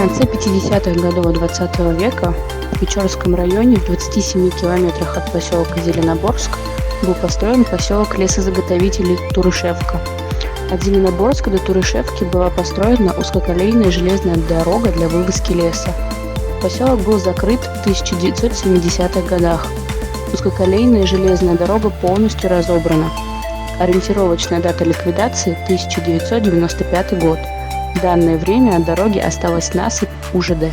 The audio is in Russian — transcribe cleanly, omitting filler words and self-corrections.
конце 50-х годов 20 века в Печорском районе в 27 километрах от поселка Зеленоборск был построен поселок лесозаготовителей Турышевка. От Зеленоборска до Турышевки была построена узкоколейная железная дорога для вывозки леса. Поселок был закрыт в 1970-х годах. Узкоколейная железная дорога полностью разобрана. Ориентировочная дата ликвидации – 1995 год. В данное время от дороги осталась насыпь УЖД.